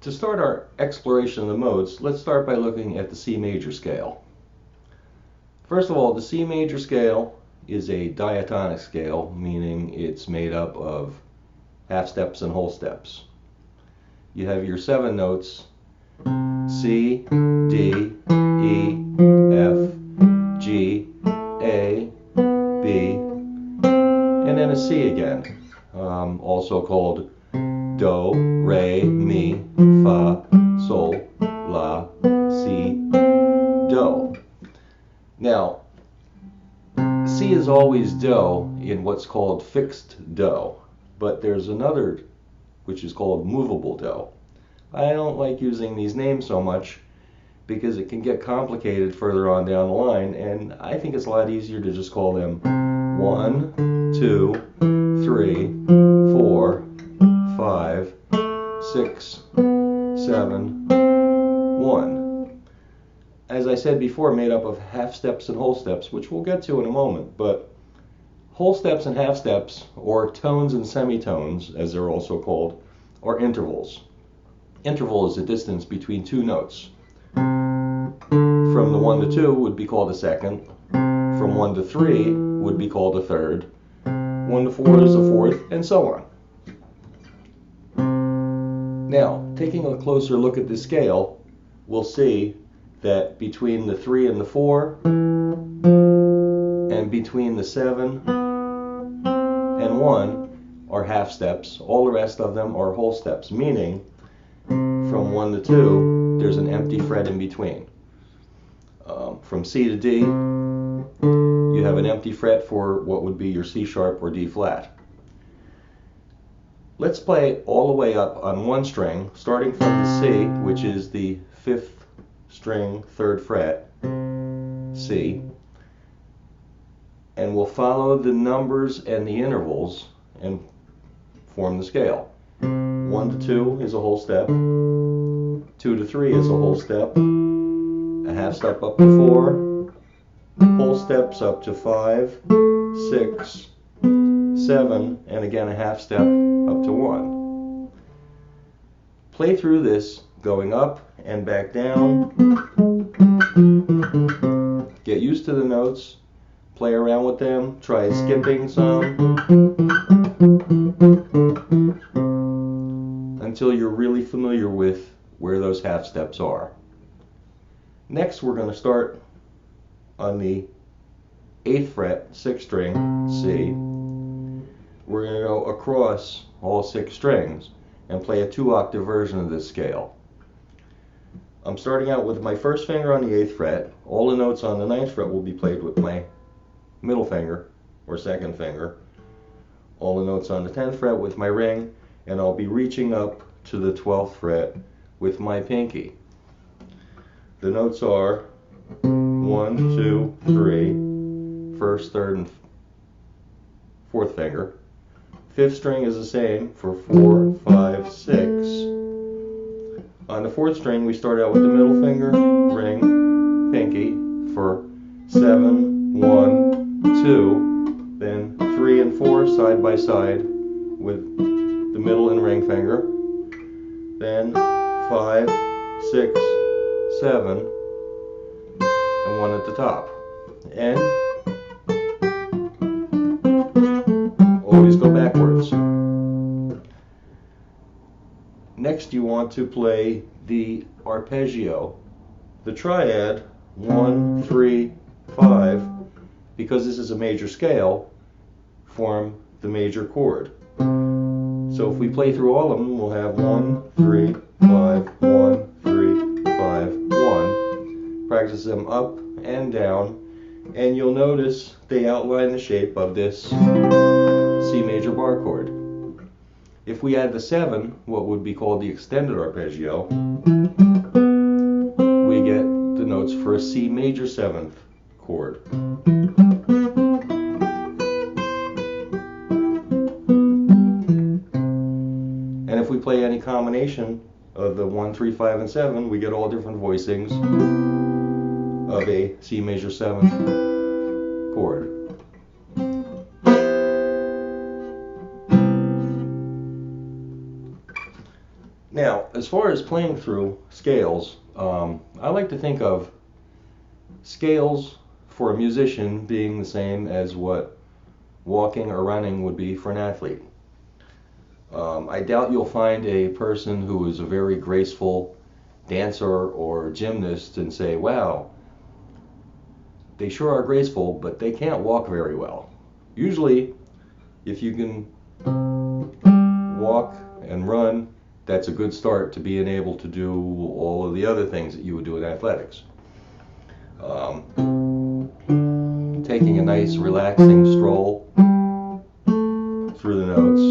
To start our exploration of the modes, let's start by looking at the C major scale. First of all, the C major scale is a diatonic scale, meaning it's made up of half steps and whole steps. You have your 7 notes: C, D, E, F, G, A, B, and then a C again, also called Do, Re, Mi, Fa, Sol, La, Si, Do. Now, C is always Do in what's called fixed Do, but there's another which is called movable Do. I don't like using these names so much because it can get complicated further on down the line, and I think it's a lot easier to just call them 1, 2, 3, 4, 5, 6, 7, 1. As I said before, made up of half steps and whole steps, which we'll get to in a moment. But whole steps and half steps, or tones and semitones, as they're also called, are intervals. Interval is the distance between 2 notes. From the 1 to 2 would be called a second. From 1 to 3 would be called a third. 1 to 4 is a fourth, and so on. Now, taking a closer look at the scale, we'll see that between the 3 and the 4, and between the 7 and 1 are half steps. All the rest of them are whole steps, meaning from 1 to 2, there's an empty fret in between. From C to D, you have an empty fret for what would be your C sharp or D flat. Let's play all the way up on 1 string, starting from the C, which is the 5th string, 3rd fret, C, and we'll follow the numbers and the intervals and form the scale. 1 to 2 is a whole step, 2 to 3 is a whole step, a half step up to 4, whole steps up to 5, 6, 7, and again a half step up to 1. Play through this going up and back down. Get used to the notes, play around with them, try skipping some until you're really familiar with where those half steps are. Next, we're going to start on the 8th fret, 6th string, C. We're going to go across all 6 strings and play a 2-octave version of this scale. I'm starting out with my first finger on the 8th fret. All the notes on the 9th fret will be played with my middle finger or 2nd finger. All the notes on the 10th fret with my ring, and I'll be reaching up to the 12th fret with my pinky. The notes are 1, 2, 3, 1st, 3rd, and 4th finger. 5th string is the same for 4, 5, 6. On the 4th string, we start out with the middle finger, ring, pinky for 7, 1, 2, then 3 and 4 side by side with the middle and ring finger, then 5, 6, 7, and 1 at the top. And always go backwards. Next, you want to play the arpeggio, the triad 1, 3, 5, because this is a major scale, form the major chord. So if we play through all of them, we'll have 1, 3, 5, 1, 3, 5, 1. Practice them up and down, and you'll notice they outline the shape of this C major bar chord. If we add the 7, what would be called the extended arpeggio, we get the notes for a C major 7th chord. And if we play any combination of the 1, 3, 5, and 7, we get all different voicings of a C major 7th chord. Now, as far as playing through scales, I like to think of scales for a musician being the same as what walking or running would be for an athlete. I doubt you'll find a person who is a very graceful dancer or gymnast and say, wow, they sure are graceful, but they can't walk very well. Usually, if you can walk and run, that's a good start to being able to do all of the other things that you would do in athletics. Taking a nice relaxing stroll through the notes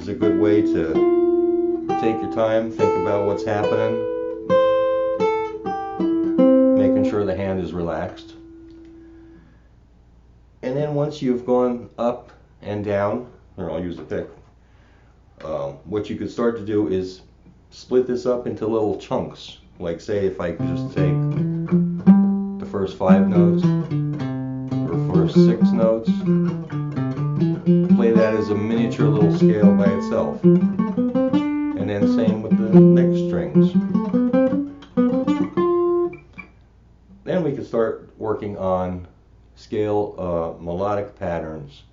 is a good way to take your time, think about what's happening, making sure the hand is relaxed. And then once you've gone up and down, or I'll use a pick, what you could start to do is split this up into little chunks. Like say if I could just take the first 5 notes or first 6 notes, play that as a miniature little scale by itself. And then same with the next strings. Then we could start working on scale melodic patterns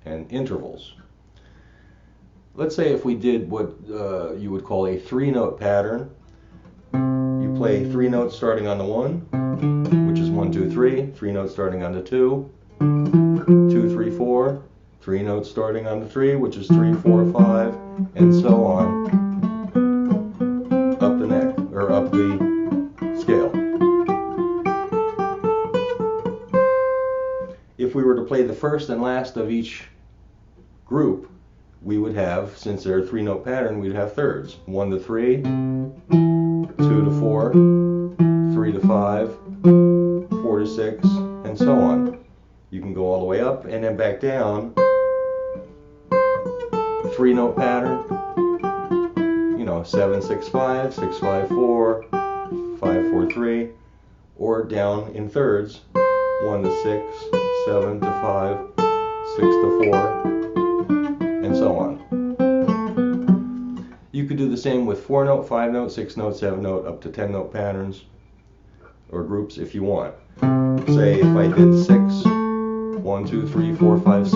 and intervals. Let's say if we did what you would call a 3-note pattern. You play 3 notes starting on the 1, which is 1, 2, 3. 3 notes starting on the 2, 2, 3, 4. 3 notes starting on the 3, which is 3, 4, 5, and so on up the neck, or up the scale. If we were to play the first and last of each group, we would have, since they're a 3-note pattern, we'd have thirds. 1 to 3, 2 to 4, 3 to 5, 4 to 6, and so on. You can go all the way up and then back down. 3-note pattern, 7, 6, 5, 6, 5, 4, 5, 4, 3, or down in thirds, 1 to 6, 7 to 5, 6 to 4, and so on. You could do the same with 4-note, 5-note, 6-note, 7-note, up to 10-note patterns or groups if you want. Say if I did 6, 1, 2, 3, 4, 5, 6,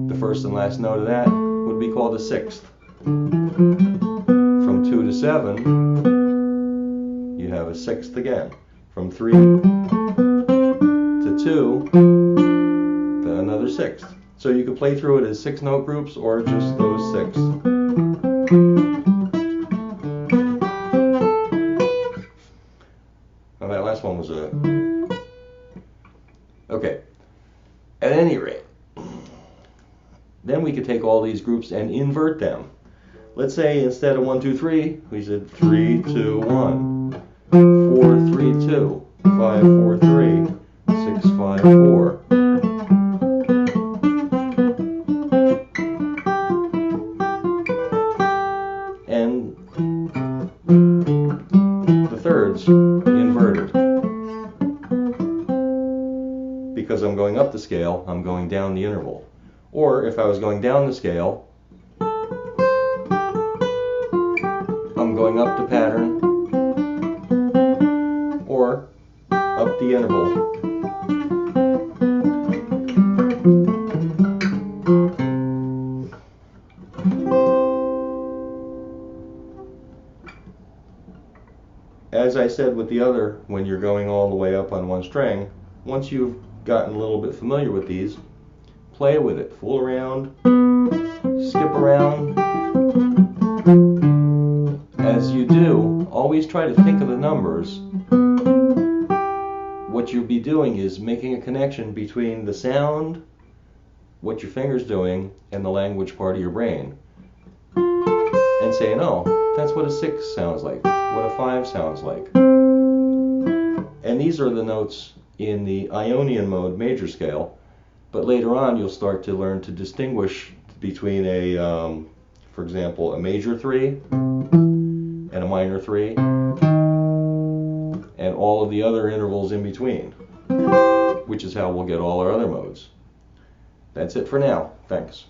the first and last note of that would be called a 6th. From 2 to 7, you have a 6th again. From 3 to 2, another 6th. So you could play through it as 6-note groups or just those 6. Well, that last one was a... Okay. At any rate, then we could take all these groups and invert them. Let's say instead of 1, 2, 3, we said 3, 2, 1, 4, 3, 2, 5, 4, 3, 6, 5, 4. And the thirds inverted. Because I'm going up the scale, I'm going down the interval. Or if I was going down the scale, I'm going up the pattern or up the interval. As I said with the other, when you're going all the way up on one string, once you've gotten a little bit familiar with these, play with it, fool around, skip around. As you do, always try to think of the numbers. What you'll be doing is making a connection between the sound, what your finger's doing, and the language part of your brain. And saying, oh, that's what a 6 sounds like, what a 5 sounds like. And these are the notes in the Ionian mode major scale. But later on, you'll start to learn to distinguish between a, for example, a major 3 and a minor 3, and all of the other intervals in between, which is how we'll get all our other modes. That's it for now. Thanks.